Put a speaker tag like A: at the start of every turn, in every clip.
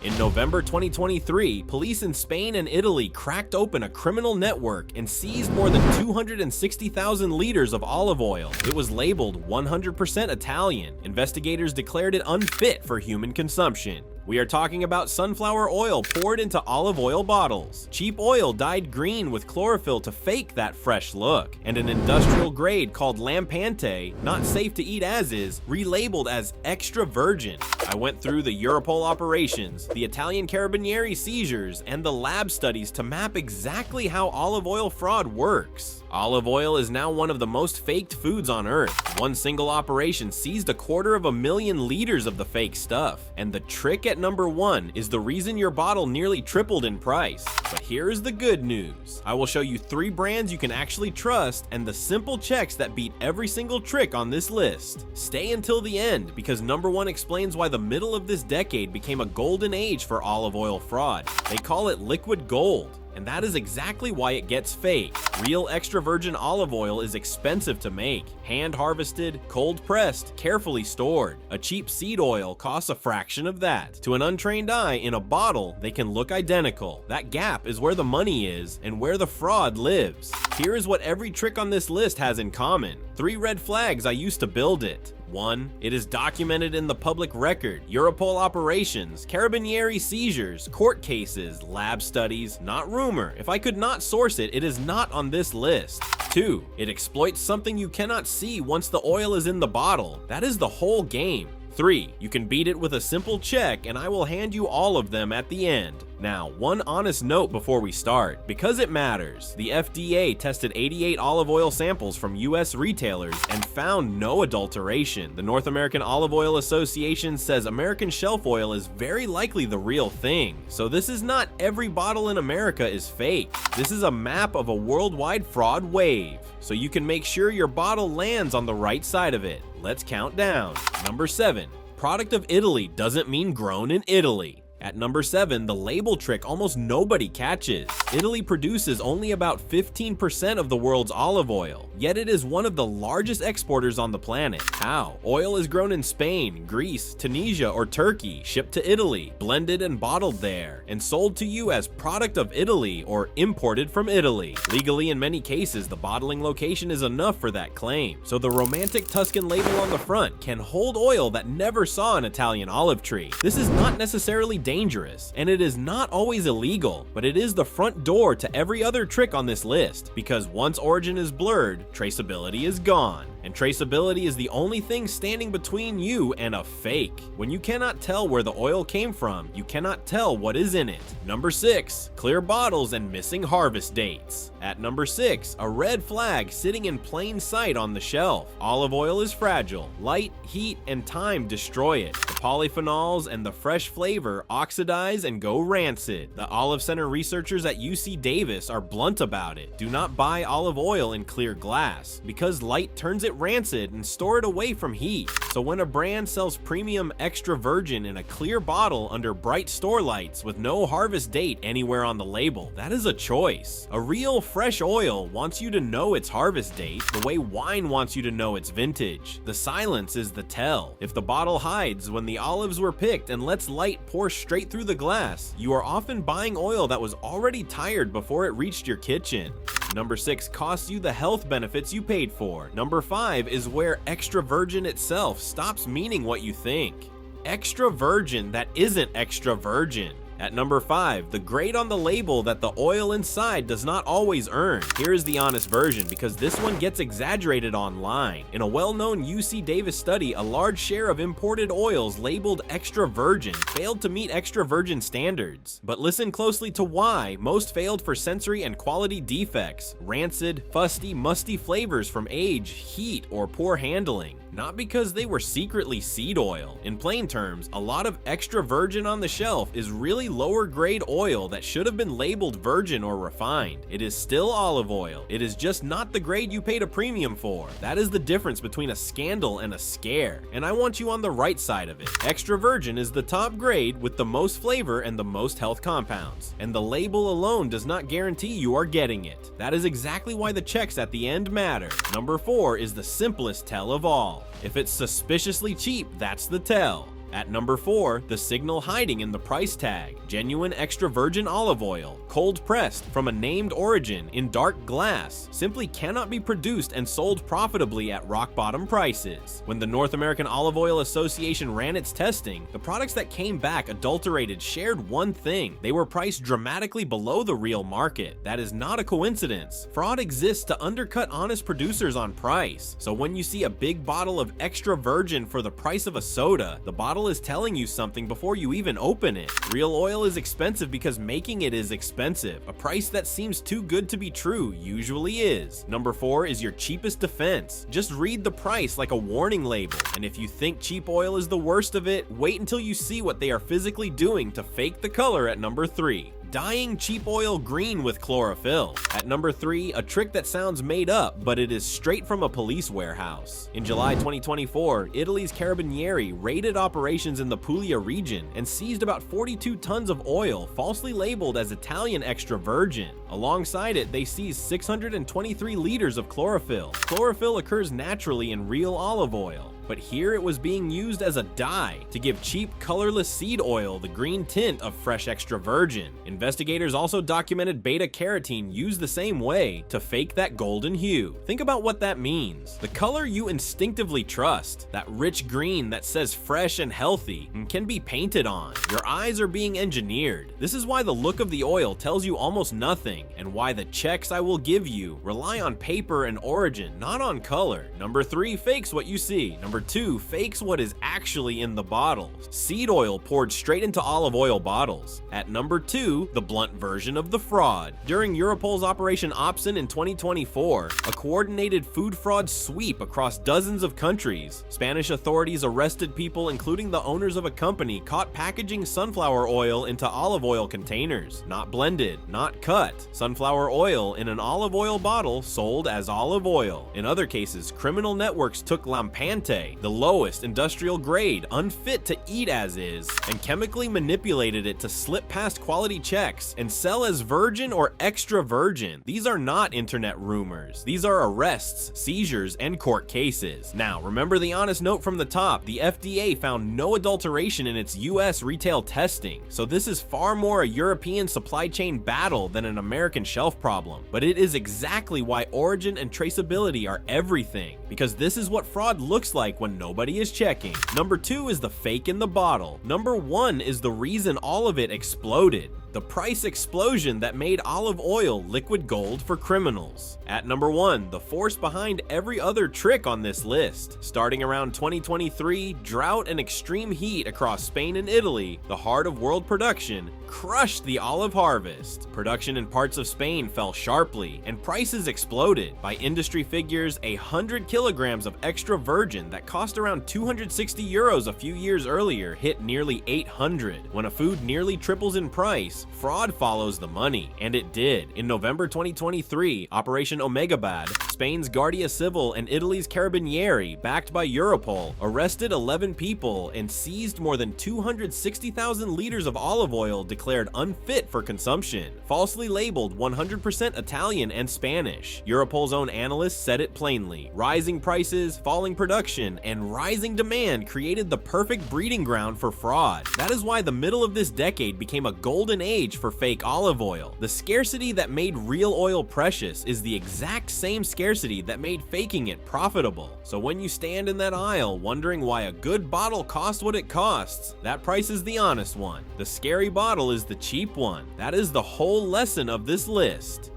A: In November 2023, police in Spain and Italy cracked open a criminal network and seized more than 260,000 liters of olive oil. It was labeled 100% Italian. Investigators declared it unfit for human consumption. We are talking about sunflower oil poured into olive oil bottles. Cheap oil dyed green with chlorophyll to fake that fresh look. And an industrial grade called Lampante, not safe to eat as is, relabeled as extra virgin. I went through the Europol operations, the Italian Carabinieri seizures, and the lab studies to map exactly how olive oil fraud works. Olive oil is now one of the most faked foods on earth. One single operation seized 250,000 liters of the fake stuff. And the trick at number 1 is the reason your bottle nearly tripled in price. But here's the good news. I will show you 3 brands you can actually trust and the simple checks that beat every single trick on this list. Stay until the end because number 1 explains why the middle of this decade became a golden age for olive oil fraud. They call it liquid gold. And that is exactly why it gets fake. Real extra virgin olive oil is expensive to make. Hand harvested, cold pressed, carefully stored. A cheap seed oil costs a fraction of that. To an untrained eye, in a bottle, they can look identical. That gap is where the money is and where the fraud lives. Here is what every trick on this list has in common. 3 red flags I used to build it. 1. It is documented in the public record. Europol operations, Carabinieri seizures, court cases, lab studies, not rumor. If I could not source it, it is not on this list. 2. It exploits something you cannot see once the oil is in the bottle. That is the whole game. 3. You can beat it with a simple check and I will hand you all of them at the end. Now, one honest note before we start, because it matters. The FDA tested 88 olive oil samples from US retailers and found no adulteration. The North American Olive Oil Association says American shelf oil is very likely the real thing. So this is not every bottle in America is fake. This is a map of a worldwide fraud wave. So you can make sure your bottle lands on the right side of it. Let's count down. Number 7. Product of Italy doesn't mean grown in Italy. At number 7, the label trick almost nobody catches. Italy produces only about 15% of the world's olive oil, yet it is one of the largest exporters on the planet. How? Oil is grown in Spain, Greece, Tunisia, or Turkey, shipped to Italy, blended and bottled there, and sold to you as product of Italy or imported from Italy. Legally, in many cases, the bottling location is enough for that claim, so the romantic Tuscan label on the front can hold oil that never saw an Italian olive tree. This is not necessarily dangerous, and it is not always illegal, but it is the front door to every other trick on this list, because once origin is blurred, traceability is gone. And traceability is the only thing standing between you and a fake. When you cannot tell where the oil came from, you cannot tell what is in it. Number 6, clear bottles and missing harvest dates. At number 6, a red flag sitting in plain sight on the shelf. Olive oil is fragile. Light, heat, and time destroy it. The polyphenols and the fresh flavor oxidize and go rancid. The Olive Center researchers at UC Davis are blunt about it. Do not buy olive oil in clear glass, because light turns it rancid and store it away from heat. So when a brand sells premium extra virgin in a clear bottle under bright store lights with no harvest date anywhere on the label, that is a choice. A real fresh oil wants you to know its harvest date the way wine wants you to know its vintage. The silence is the tell. If the bottle hides when the olives were picked and lets light pour straight through the glass, you are often buying oil that was already tired before it reached your kitchen. Number 6 costs you the health benefits you paid for. Number 5 is where extra virgin itself stops meaning what you think. Extra virgin that isn't extra virgin. At number 5, the grade on the label that the oil inside does not always earn. Here is the honest version, because this one gets exaggerated online. In a well-known UC Davis study, a large share of imported oils labeled extra virgin failed to meet extra virgin standards. But listen closely to why. Most failed for sensory and quality defects, rancid, fusty, musty flavors from age, heat, or poor handling. Not because they were secretly seed oil. In plain terms, a lot of extra virgin on the shelf is really lower grade oil that should have been labeled virgin or refined. It is still olive oil. It is just not the grade you paid a premium for. That is the difference between a scandal and a scare. And I want you on the right side of it. Extra virgin is the top grade with the most flavor and the most health compounds. And the label alone does not guarantee you are getting it. That is exactly why the checks at the end matter. Number 4 is the simplest tell of all. If it's suspiciously cheap, that's the tell. At number 4, the signal hiding in the price tag. Genuine extra virgin olive oil, cold pressed from a named origin in dark glass, simply cannot be produced and sold profitably at rock bottom prices. When the North American Olive Oil Association ran its testing, the products that came back adulterated shared one thing: they were priced dramatically below the real market. That is not a coincidence. Fraud exists to undercut honest producers on price. So when you see a big bottle of extra virgin for the price of a soda, the bottle is telling you something before you even open it. Real oil is expensive because making it is expensive. A price that seems too good to be true usually is. Number 4 is your cheapest defense. Just read the price like a warning label. And if you think cheap oil is the worst of it, wait until you see what they are physically doing to fake the color at number 3. Dyeing cheap oil green with chlorophyll. At number 3, a trick that sounds made up, but it is straight from a police warehouse. In July 2024, Italy's Carabinieri raided operations in the Puglia region and seized about 42 tons of oil falsely labeled as Italian extra virgin. Alongside it, they seized 623 liters of chlorophyll. Chlorophyll occurs naturally in real olive oil, but here it was being used as a dye to give cheap, colorless seed oil the green tint of fresh extra virgin. Investigators also documented beta-carotene used the same way to fake that golden hue. Think about what that means. The color you instinctively trust, that rich green that says fresh and healthy, and can be painted on. Your eyes are being engineered. This is why the look of the oil tells you almost nothing, and why the checks I will give you rely on paper and origin, not on color. Number 3 fakes what you see. Number 2 fakes what is actually in the bottles. Seed oil poured straight into olive oil bottles. At number 2, the blunt version of the fraud. During Europol's Operation Opsin in 2024, a coordinated food fraud sweep across dozens of countries, Spanish authorities arrested people, including the owners of a company caught packaging sunflower oil into olive oil containers. Not blended, not cut. Sunflower oil in an olive oil bottle sold as olive oil. In other cases, criminal networks took Lampante, the lowest industrial grade, unfit to eat as is, and chemically manipulated it to slip past quality checks and sell as virgin or extra virgin. These are not internet rumors. These are arrests, seizures, and court cases. Now, remember the honest note from the top: the FDA found no adulteration in its US retail testing, so this is far more a European supply chain battle than an American shelf problem. But it is exactly why origin and traceability are everything, because this is what fraud looks like when nobody is checking. Number 2 is the fake in the bottle. Number 1 is the reason all of it exploded. The price explosion that made olive oil liquid gold for criminals. At number 1, the force behind every other trick on this list. Starting around 2023, drought and extreme heat across Spain and Italy, the heart of world production, crushed the olive harvest. Production in parts of Spain fell sharply, and prices exploded. By industry figures, 100 kilograms of extra virgin that cost around 260 euros a few years earlier hit nearly 800. When a food nearly triples in price, fraud follows the money, and it did. In November 2023, Operation Omegabad, Spain's Guardia Civil and Italy's Carabinieri, backed by Europol, arrested 11 people and seized more than 260,000 liters of olive oil declared unfit for consumption, falsely labeled 100% Italian and Spanish. Europol's own analysts said it plainly: rising prices, falling production, and rising demand created the perfect breeding ground for fraud. That is why the middle of this decade became a golden age for fake olive oil. The scarcity that made real oil precious is the exact same scarcity that made faking it profitable. So when you stand in that aisle wondering why a good bottle costs what it costs, that price is the honest one. The scary bottle is the cheap one. That is the whole lesson of this list.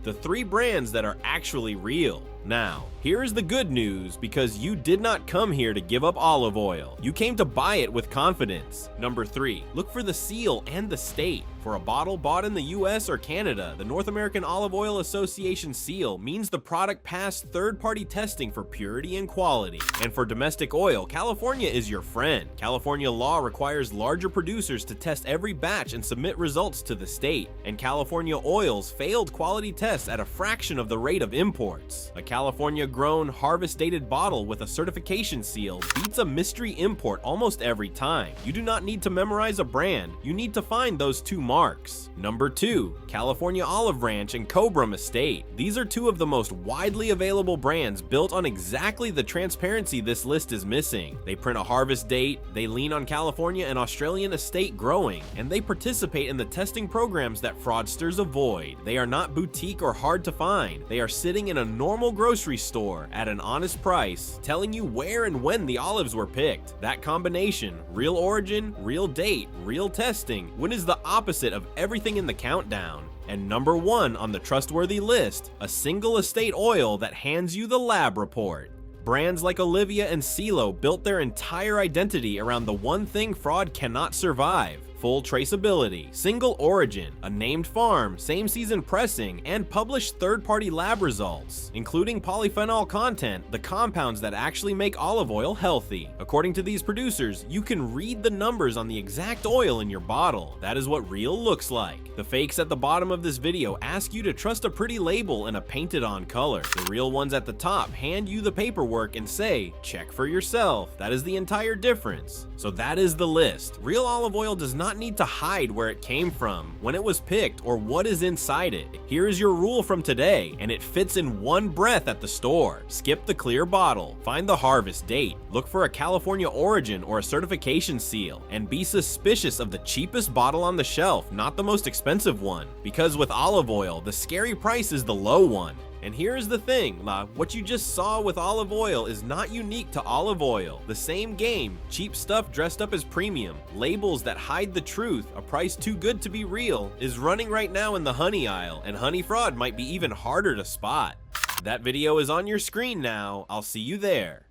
A: The 3 brands that are actually real. Now, here is the good news, because you did not come here to give up olive oil. You came to buy it with confidence. Number 3, look for the seal and the state. For a bottle bought in the US or Canada, the North American Olive Oil Association seal means the product passed third-party testing for purity and quality. And for domestic oil, California is your friend. California law requires larger producers to test every batch and submit results to the state. And California oils failed quality tests at a fraction of the rate of imports. A California-grown, harvest-dated bottle with a certification seal beats a mystery import almost every time. You do not need to memorize a brand, you need to find those two marks. Number 2. California Olive Ranch and Cobram Estate. These are two of the most widely available brands built on exactly the transparency this list is missing. They print a harvest date, they lean on California and Australian estate growing, and they participate in the testing programs that fraudsters avoid. They are not boutique or hard to find. They are sitting in a normal grocery store at an honest price, telling you where and when the olives were picked. That combination, real origin, real date, real testing, is the opposite of everything in the countdown. And number 1 on the trustworthy list, a single estate oil that hands you the lab report. Brands like Olivia and CeeLo built their entire identity around the one thing fraud cannot survive: full traceability, single origin, a named farm, same season pressing, and published third-party lab results, including polyphenol content, the compounds that actually make olive oil healthy. According to these producers, you can read the numbers on the exact oil in your bottle. That is what real looks like. The fakes at the bottom of this video ask you to trust a pretty label and a painted-on color. The real ones at the top hand you the paperwork and say, check for yourself. That is the entire difference. So that is the list. Real olive oil does not need to hide where it came from, when it was picked, or what is inside it. Here is your rule from today, and it fits in one breath at the store. Skip the clear bottle, find the harvest date, look for a California origin or a certification seal, and be suspicious of the cheapest bottle on the shelf, not the most expensive one. Because with olive oil, the scary price is the low one. And here's the thing, what you just saw with olive oil is not unique to olive oil. The same game, cheap stuff dressed up as premium, labels that hide the truth, a price too good to be real, is running right now in the honey aisle, and honey fraud might be even harder to spot. That video is on your screen now. I'll see you there.